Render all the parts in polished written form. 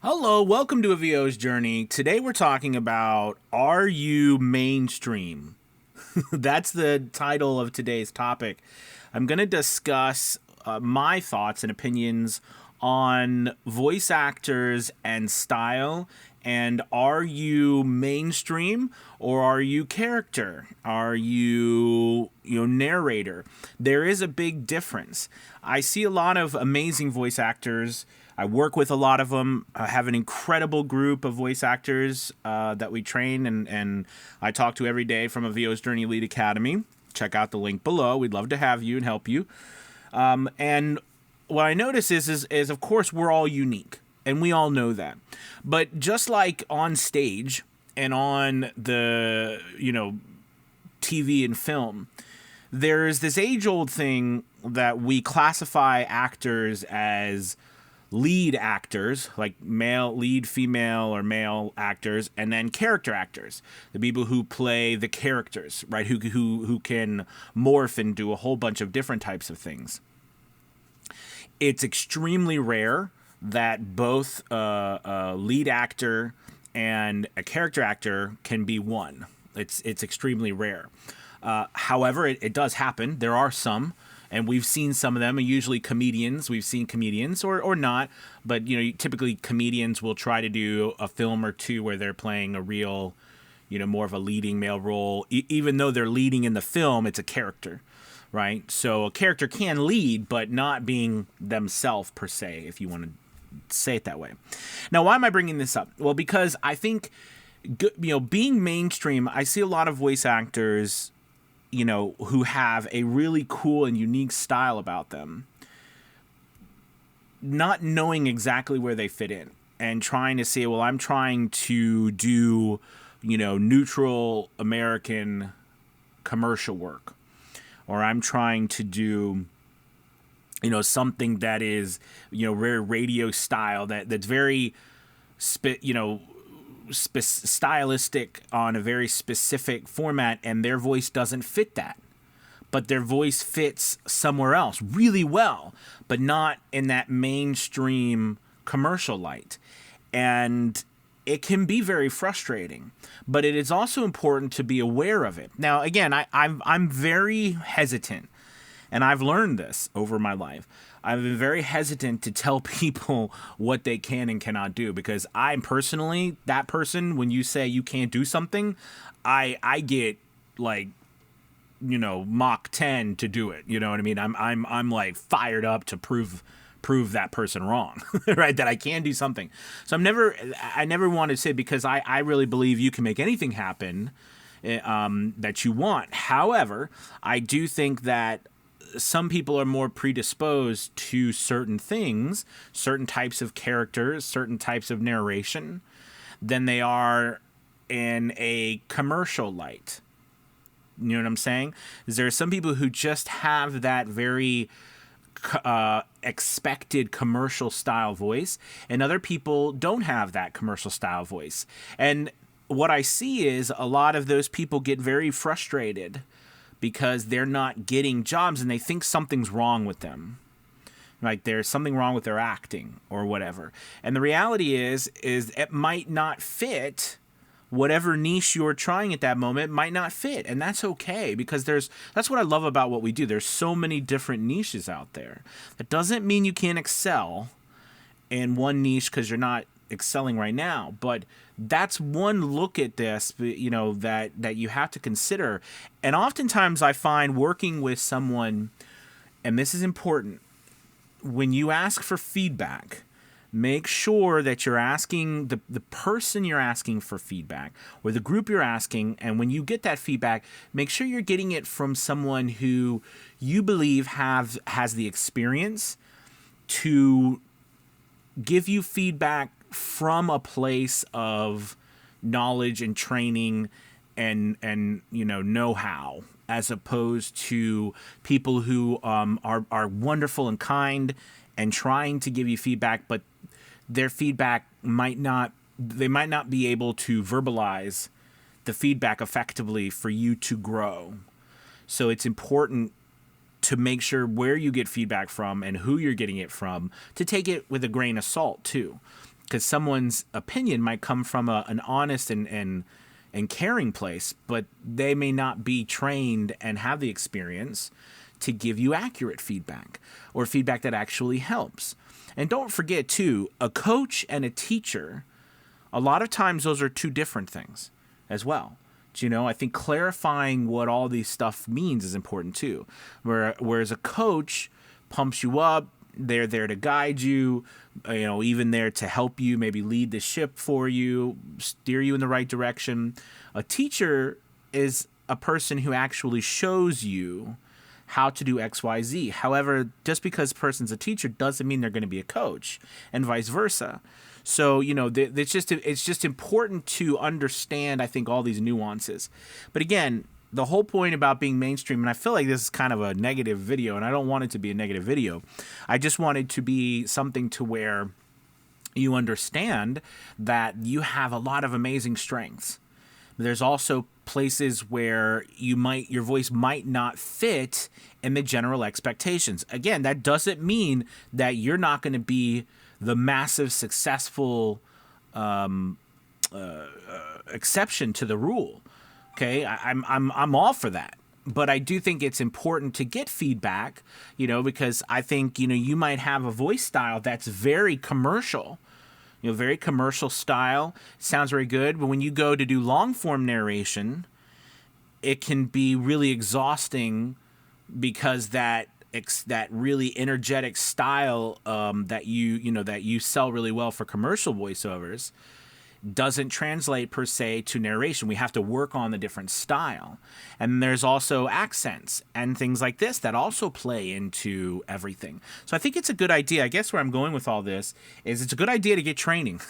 Hello, welcome to a VO's Journey. Today we're talking about Are You Mainstream? That's the title of today's topic. I'm going to discuss my thoughts and opinions on voice actors and style. And are you mainstream or are you character? Are you narrator? There is a big difference. I see a lot of amazing voice actors. I work with a lot of them. I have an incredible group of voice actors that we train and I talk to every day from a VO's Journey Elite Academy. Check out the link below. We'd love to have you and help you. And what I notice is of course we're all unique, and we all know that. But just like on stage and on the TV and film, there's this age-old thing that we classify actors as lead actors, like male lead female or male actors, and then character actors, the people who play the characters, right, who can morph and do a whole bunch of different types of things. It's extremely rare that both a lead actor and a character actor can be one. It's extremely rare. However, it does happen. There are some, and we've seen some of them, and usually comedians. We've seen comedians or not, but typically comedians will try to do a film or two where they're playing a real, more of a leading male role. Even though they're leading in the film, it's a character, right? So a character can lead, but not being themselves per se, if you want to say it that way. Now, why am I bringing this up? Well, because I think, being mainstream, I see a lot of voice actors who have a really cool and unique style about them, not knowing exactly where they fit in and trying to say, well, I'm trying to do, neutral American commercial work, or I'm trying to do, something that is, very radio style that's very, stylistic on a very specific format, and their voice doesn't fit that, but their voice fits somewhere else really well, but not in that mainstream commercial light. And it can be very frustrating, but it is also important to be aware of it. Now, again, I'm very hesitant, and I've learned this over my life. I've been very hesitant to tell people what they can and cannot do, because I'm personally that person. When you say you can't do something, I get like, Mach 10 to do it. You know what I mean? I'm like fired up to prove that person wrong, right? That I can do something. So I never want to say, because I really believe you can make anything happen that you want. However, I do think that some people are more predisposed to certain things, certain types of characters, certain types of narration, than they are in a commercial light. You know what I'm saying? There are some people who just have that very expected commercial style voice, and other people don't have that commercial style voice. And what I see is a lot of those people get very frustrated because they're not getting jobs, and they think something's wrong with them. Like there's something wrong with their acting or whatever. And the reality is it might not fit. Whatever niche you're trying at that moment might not fit, and that's okay, because that's what I love about what we do. There's so many different niches out there. That doesn't mean you can't excel in one niche because you're not excelling right now, but that's one look at this, that you have to consider. And oftentimes I find working with someone, and this is important, when you ask for feedback, make sure that you're asking the person you're asking for feedback, or the group you're asking, and when you get that feedback, make sure you're getting it from someone who you believe has the experience to give you feedback from a place of knowledge and training and know-how, as opposed to people who are wonderful and kind and trying to give you feedback, but their feedback might not be able to verbalize the feedback effectively for you to grow. So it's important to make sure where you get feedback from and who you're getting it from, to take it with a grain of salt too. because someone's opinion might come from an honest and caring place, but they may not be trained and have the experience to give you accurate feedback or feedback that actually helps. And don't forget, too, a coach and a teacher, a lot of times those are two different things as well. I think clarifying what all these stuff means is important, too. Whereas a coach pumps you up, they're there to guide you, even there to help you, maybe lead the ship for you, steer you in the right direction. A teacher is a person who actually shows you how to do X, Y, Z. However, just because a person's a teacher doesn't mean they're going to be a coach, and vice versa. So, it's just important to understand, I think, all these nuances. But again, the whole point about being mainstream, and I feel like this is kind of a negative video, and I don't want it to be a negative video. I just want it to be something to where you understand that you have a lot of amazing strengths. There's also places where your voice might not fit in the general expectations. Again, that doesn't mean that you're not going to be the massive successful exception to the rule. Okay, I'm all for that, but I do think it's important to get feedback. Because I think you might have a voice style that's very commercial. Very commercial style. Sounds very good. But when you go to do long form narration, it can be really exhausting because that really energetic style that you sell really well for commercial voiceovers doesn't translate per se to narration. We have to work on the different style. And there's also accents and things like this that also play into everything. So I think it's a good idea. I guess where I'm going with all this is it's a good idea to get training,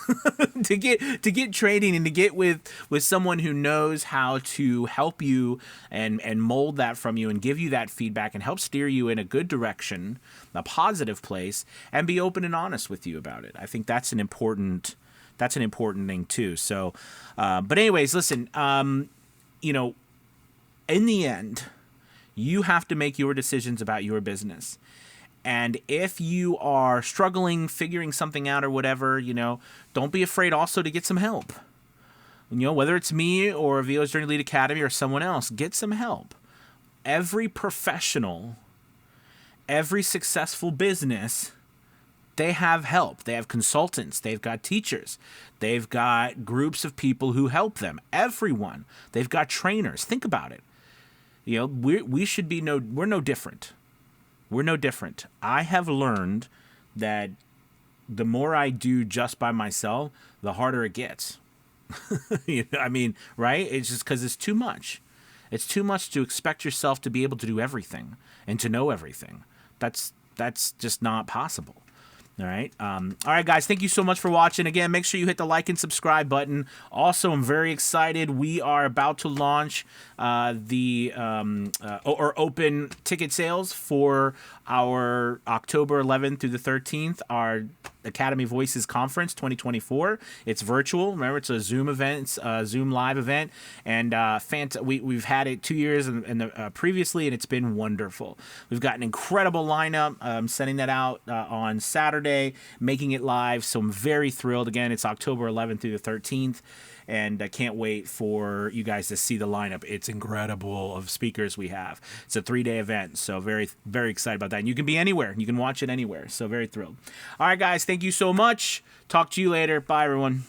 to get training and to get with someone who knows how to help you and mold that from you and give you that feedback and help steer you in a good direction, a positive place, and be open and honest with you about it. I think that's an important thing too. So, but anyways, listen, in the end, you have to make your decisions about your business. And if you are struggling, figuring something out or whatever, don't be afraid also to get some help. Whether it's me or VO's Journey Lead Academy or someone else, get some help. Every professional, every successful business, they have help. They have consultants. They've got teachers. They've got groups of people who help them. Everyone. They've got trainers. Think about it. We're no different. We're no different. I have learned that the more I do just by myself, the harder it gets. Right? It's just because it's too much. It's too much to expect yourself to be able to do everything and to know everything. That's just not possible. All right. All right, guys. Thank you so much for watching. Again, make sure you hit the like and subscribe button. Also, I'm very excited. We are about to launch open ticket sales for our October 11th through the 13th, our Academy Voices Conference 2024. It's virtual. Remember, it's a Zoom event, it's a Zoom live event, and we've had it 2 years previously, and it's been wonderful. We've got an incredible lineup. I'm sending that out on Saturday, making it live, so I'm very thrilled. Again, it's October 11th through the 13th. And I can't wait for you guys to see the lineup. It's incredible of speakers we have. It's a 3-day event, so very, very excited about that. And you can be anywhere. You can watch it anywhere, so very thrilled. All right, guys, thank you so much. Talk to you later. Bye, everyone.